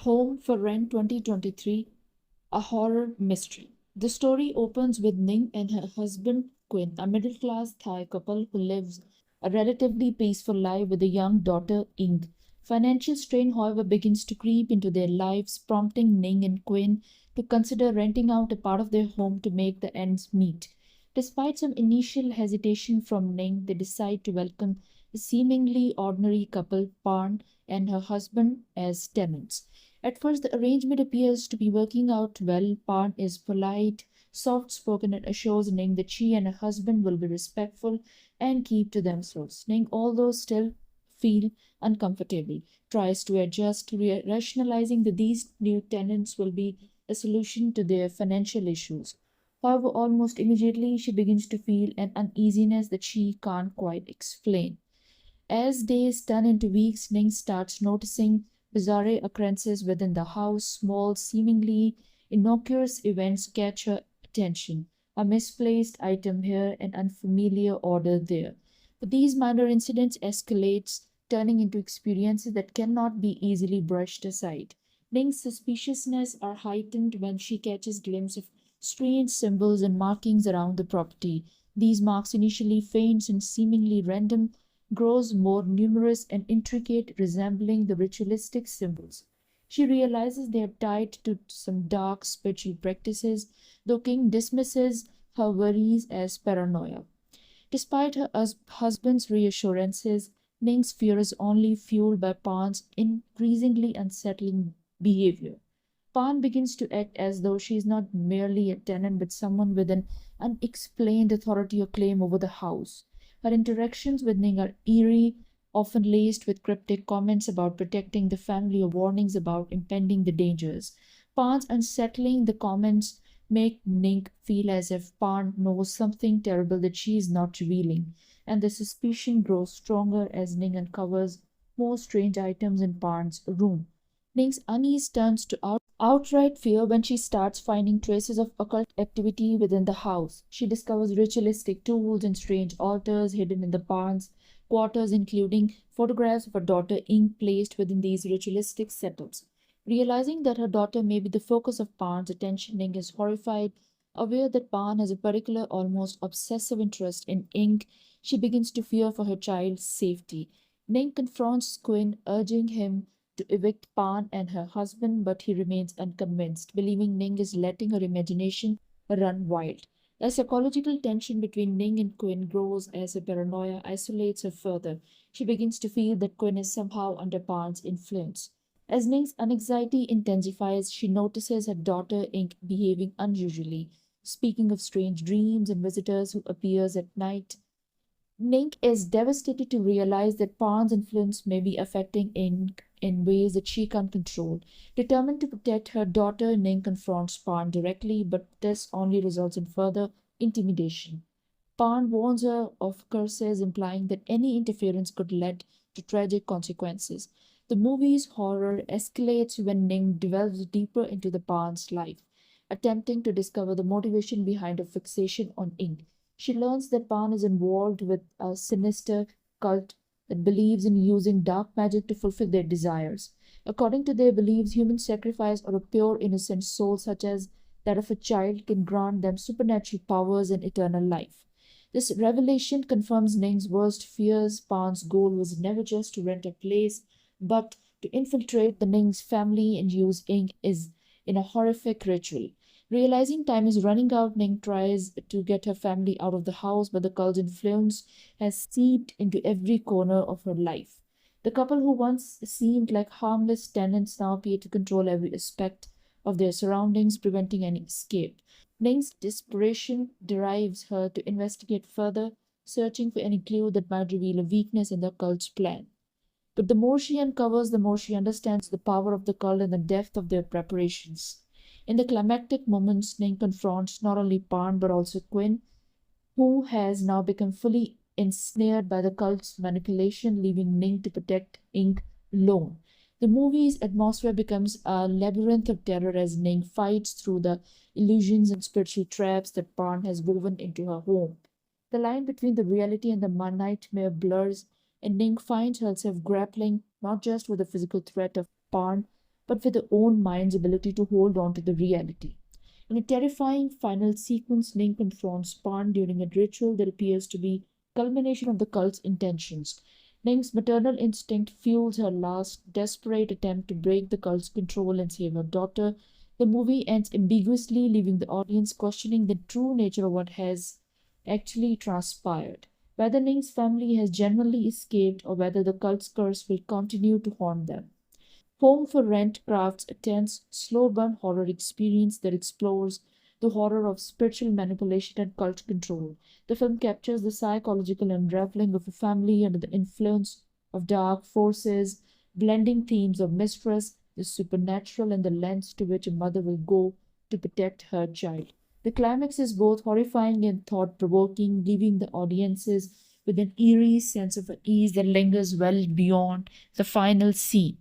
Home for Rent 2023, a horror mystery. The story opens with Ning and her husband Quinn, a middle class Thai couple who lives a relatively peaceful life with a young daughter Ing. Financial strain, however, begins to creep into their lives, prompting Ning and Quinn to consider renting out a part of their home to make the ends meet. Despite some initial hesitation from Ning, they decide to welcome the seemingly ordinary couple, Parn and her husband, as tenants. At first, the arrangement appears to be working out well. Parn is polite, soft spoken, and assures Ning that she and her husband will be respectful and keep to themselves. Ning, although still feel uncomfortable, tries to adjust, rationalizing that these new tenants will be a solution to their financial issues. However, almost immediately she begins to feel an uneasiness that she can't quite explain. As days turn into weeks, Ning starts noticing bizarre occurrences within the house. Small, seemingly innocuous events catch her attention. A misplaced item here, an unfamiliar order there. But these minor incidents escalates, turning into experiences that cannot be easily brushed aside. Ning's suspiciousness are heightened when she catches glimpse of strange symbols and markings around the property. These marks, initially faint and seemingly random, grows more numerous and intricate, resembling the ritualistic symbols. She realizes they are tied to some dark spiritual practices, though King dismisses her worries as paranoia. Despite her husband's reassurances, Ning's fear is only fueled by Pan's increasingly unsettling behavior. Pan begins to act as though she is not merely a tenant but someone with an unexplained authority or claim over the house. Her interactions with Ning are eerie, often laced with cryptic comments about protecting the family or warnings about impending the dangers. Pan's unsettling the comments make Ning feel as if Pan knows something terrible that she is not revealing, and the suspicion grows stronger as Ning uncovers more strange items in Pan's room. Ning's unease turns to outright fear when she starts finding traces of occult activity within the house. She discovers ritualistic tools and strange altars hidden in the barn's quarters, including photographs of her daughter Ing placed within these ritualistic setups. Realizing that her daughter may be the focus of Parn's attention, Ning is horrified. Aware that Parn has a particular, almost obsessive interest in ink, she begins to fear for her child's safety. Ning confronts Quinn, urging him to evict Pan and her husband, but he remains unconvinced, believing Ning is letting her imagination run wild. The psychological tension between Ning and Quinn grows as her paranoia isolates her further. She begins to feel that Quinn is somehow under Pan's influence. As Ning's anxiety intensifies, she notices her daughter Ink behaving unusually, speaking of strange dreams and visitors who appears at night. Ning is devastated to realize that Pan's influence may be affecting Ink in ways that she can't control. Determined to protect her daughter, Ning confronts Pan directly, but this only results in further intimidation. Pan warns her of curses, implying that any interference could lead to tragic consequences. The movie's horror escalates when Ning delves deeper into the Pan's life, attempting to discover the motivation behind her fixation on ink. She learns that Pan is involved with a sinister cult that believes in using dark magic to fulfill their desires. According to their beliefs, human sacrifice or a pure innocent soul, such as that of a child, can grant them supernatural powers and eternal life. This revelation confirms Ning's worst fears. Pan's goal was never just to rent a place, but to infiltrate the Ning's family and use ink is in a horrific ritual. Realizing time is running out, Ning tries to get her family out of the house, but the cult's influence has seeped into every corner of her life. The couple who once seemed like harmless tenants now appear to control every aspect of their surroundings, preventing any escape. Ning's desperation drives her to investigate further, searching for any clue that might reveal a weakness in the cult's plan. But the more she uncovers, the more she understands the power of the cult and the depth of their preparations. In the climactic moments, Ning confronts not only Pan but also Quinn, who has now become fully ensnared by the cult's manipulation, leaving Ning to protect Ink alone. The movie's atmosphere becomes a labyrinth of terror as Ning fights through the illusions and spiritual traps that Pan has woven into her home. The line between the reality and the nightmare blurs, and Ning finds herself grappling not just with the physical threat of Pan, but with their own mind's ability to hold on to the reality. In a terrifying final sequence, Ning confronts Pan during a ritual that appears to be culmination of the cult's intentions. Ning's maternal instinct fuels her last desperate attempt to break the cult's control and save her daughter. The movie ends ambiguously, leaving the audience questioning the true nature of what has actually transpired. Whether Ning's family has genuinely escaped or whether the cult's curse will continue to haunt them. Home for Rent crafts a tense, slow burn horror experience that explores the horror of spiritual manipulation and cult control. The film captures the psychological unraveling of a family under the influence of dark forces, blending themes of mistrust, the supernatural, and the lengths to which a mother will go to protect her child. The climax is both horrifying and thought provoking, leaving the audiences with an eerie sense of unease that lingers well beyond the final scene.